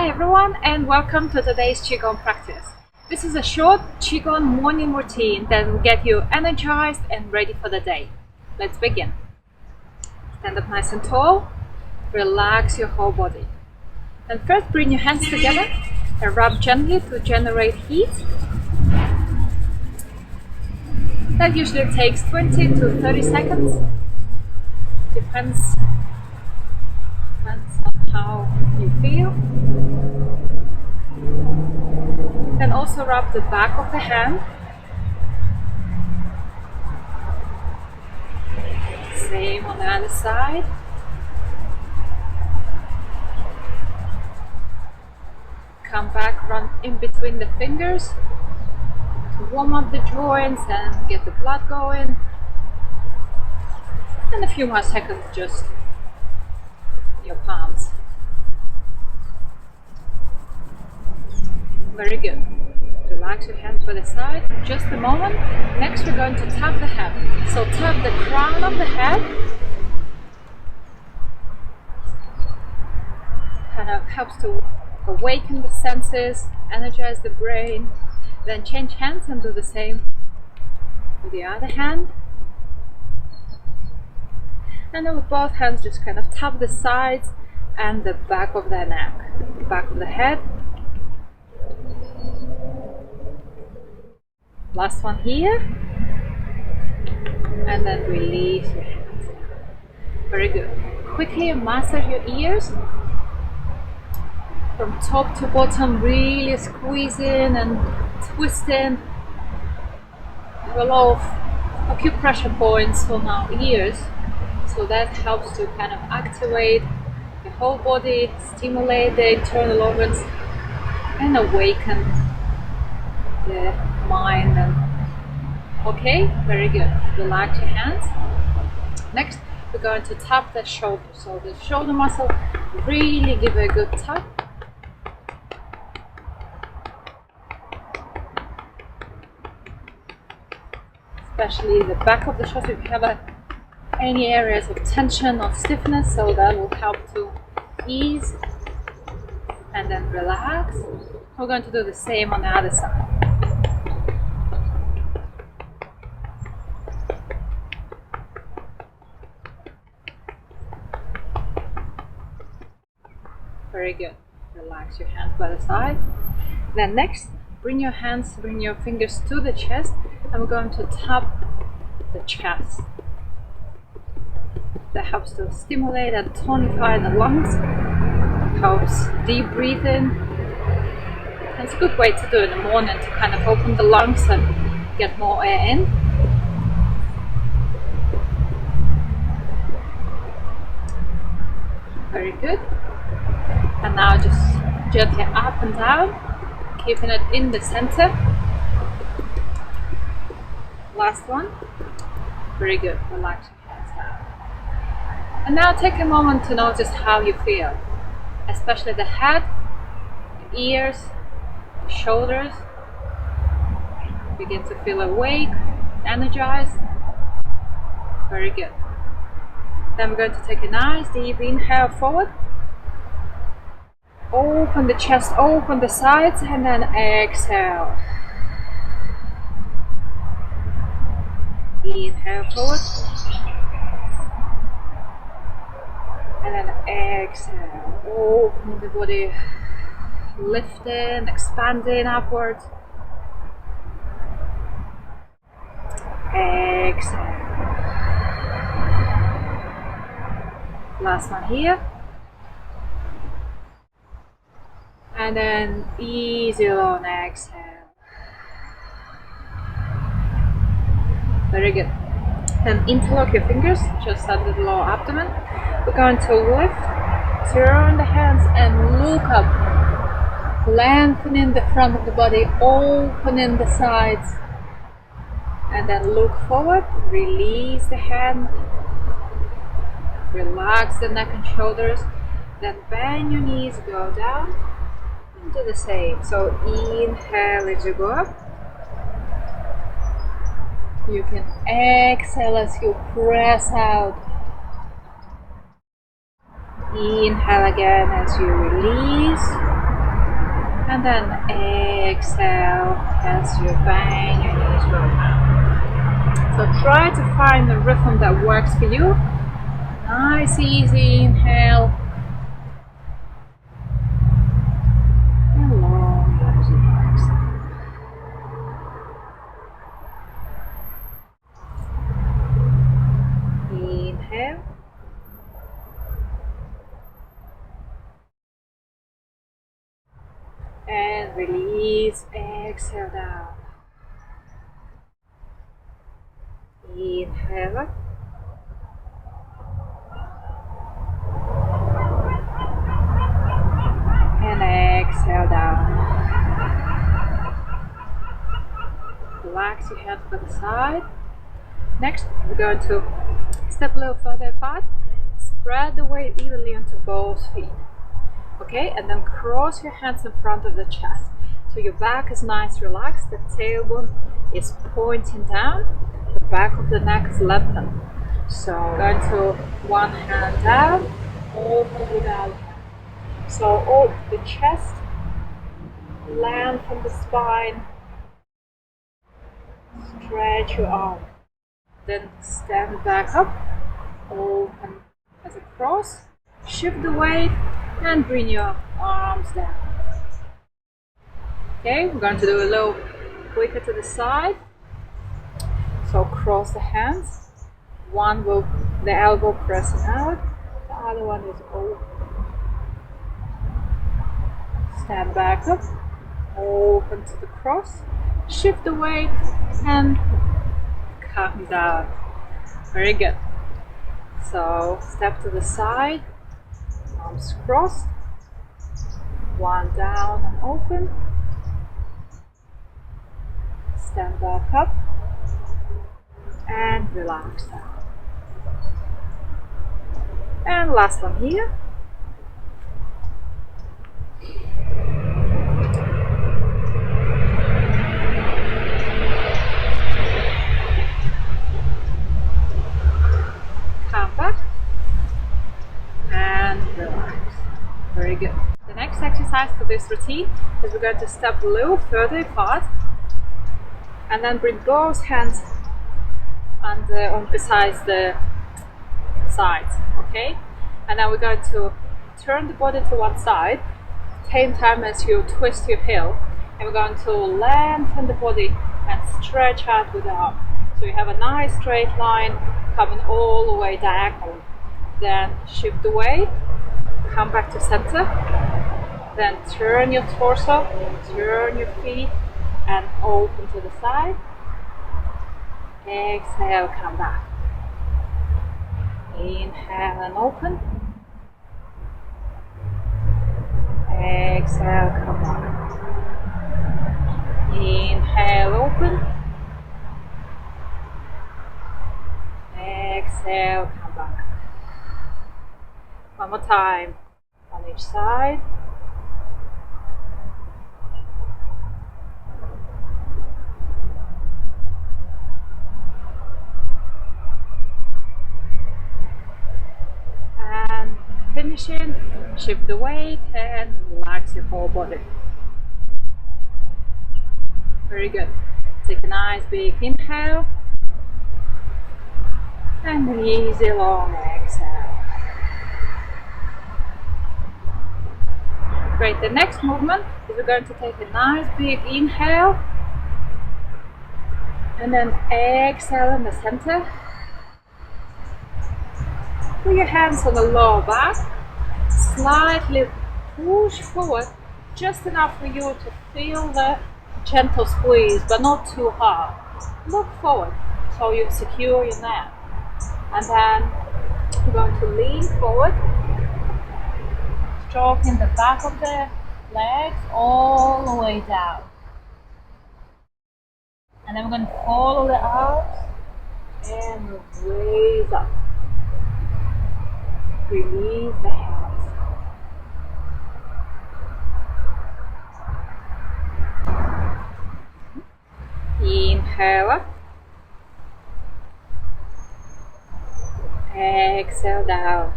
Hi everyone, and welcome to today's Qigong practice. This is a short Qigong morning routine that will get you energized and ready for the day. Let's begin. Stand up nice and tall. Relax your whole body. And first bring your hands together and rub gently to generate heat. That usually takes 20 to 30 seconds. Depends on how you feel. Then also rub the back of the hand. Same on the other side. Come back, run in between the fingers to warm up the joints and get the blood going. And a few more seconds just your palms. Very good. Relax your hands by the side. Just a moment. Next we're going to tap the head. So tap the crown of the head. Kind of helps to awaken the senses, energize the brain. Then change hands and do the same with the other hand. And then with both hands just kind of tap the sides and the back of the neck, the back of the head. Last one here. And then release your hands. Very good. Quickly massage your ears. From top to bottom, really squeezing and twisting. There are a lot of acupressure points on our ears. So that helps to kind of activate the whole body, stimulate the internal organs, and awaken the mind. And okay, very good. Relax your hands. Next, we're going to tap the shoulder. So the shoulder muscle, really give it a good tap. Especially the back of the shoulder, if you have any areas of tension or stiffness, so that will help to ease. And then relax. We're going to do the same on the other side. Very good. Relax your hands by the side. Then next, bring your fingers to the chest, and we're going to tap the chest. That helps to stimulate and tonify the lungs. Helps deep breathing. And it's a good way to do it in the morning to kind of open the lungs and get more air in. Very good. And now just gently up and down, keeping it in the center. Last one. Very good. Relax your hands down. And now take a moment to notice how you feel, especially the head, the ears, the shoulders. Begin to feel awake, energized. Very good. Then we're going to take a nice deep inhale forward. Open the chest, open the sides, and then exhale. Inhale forward. And then exhale. Open the body, lifting, expanding upwards. Exhale. Last one here. And then easy long exhale. Very good. Then interlock your fingers just under the lower abdomen. We're going to lift, turn the hands and look up. Lengthening the front of the body, opening the sides. And then look forward, release the hand. Relax the neck and shoulders. Then bend your knees, go down. Do the same. So inhale as you go up. You can exhale as you press out. Inhale again as you release. And then exhale as you bend your knees low. So try to find the rhythm that works for you. Nice, easy inhale. And long exhale. Inhale. And release, exhale down. Inhale up. And exhale down. Relax your hands by the side. Next, we're going to step a little further apart. Spread the weight evenly onto both feet. Okay, and then cross your hands in front of the chest. So your back is nice, relaxed. The tailbone is pointing down. The back of the neck is lengthened. So going to one hand down, open with the other hand. So open the chest, lengthen the spine, stretch your arm. Then stand back up, open as a cross, shift the weight and bring your arms down. Okay, we're going to do a little quicker to the side. So cross the hands. One will, the elbow pressing out, the other one is open. Stand back up, open to the cross, shift the weight and come down. Very good. So step to the side, arms crossed, one down and open. Stand back up and relax down. And last one here. Come back and relax. Very good. The next exercise for this routine is we're going to step a little further apart and then bring both hands on besides the sides, okay? And then we're going to turn the body to one side, same time as you twist your heel, and we're going to lengthen the body and stretch out with the arm. So you have a nice straight line coming all the way diagonal. Then shift the weight, come back to center, then turn your torso, turn your feet and open to the side. Exhale, come back. Inhale and open. Exhale, come back. Inhale, open. Exhale, come back. One more time on each side. And finishing, shift the weight and relax your whole body. Very good. Take a nice big inhale and an easy long exhale. Great, the next movement is we're going to take a nice big inhale and then exhale in the center. Put your hands on the lower back, slightly push forward, just enough for you to feel the gentle squeeze, but not too hard. Look forward so you secure your neck. And then we're going to lean forward, stroking the back of the legs all the way down. And then we're going to follow the arms and raise up. Release the hands. Inhale up. Exhale down.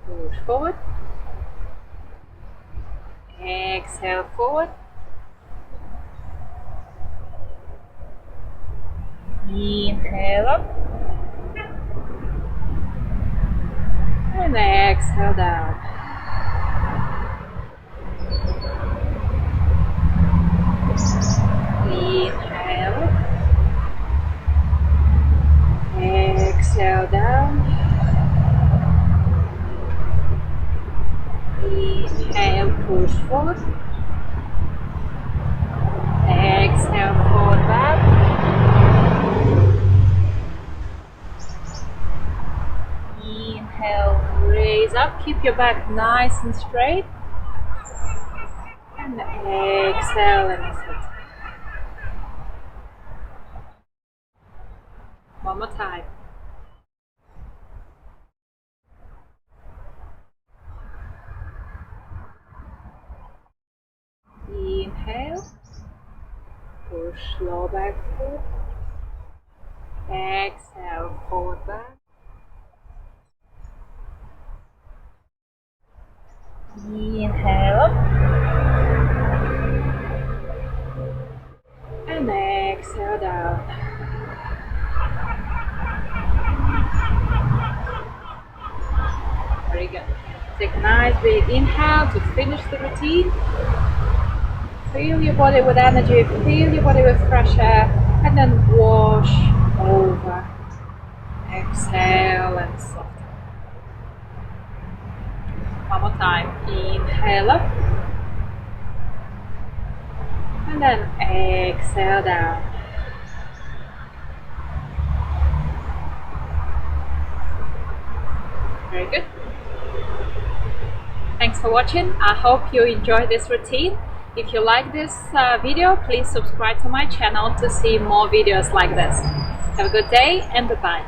Push forward. Exhale forward. Inhale up. And exhale down. Inhale up. Exhale down. Inhale, push forward. Exhale, forward back. Inhale, raise up. Keep your back nice and straight. And exhale and sit. One more time. Inhale, push low back forward. Exhale, forward back. Inhale up. And exhale down. Very good. Take a nice big inhale to finish the routine. Fill your body with energy, fill your body with fresh air, and then wash over. Exhale and soften. One more time. Inhale up. And then exhale down. Very good. Thanks for watching. I hope you enjoy this routine. If you like this video, please subscribe to my channel to see more videos like this. Have a good day and goodbye.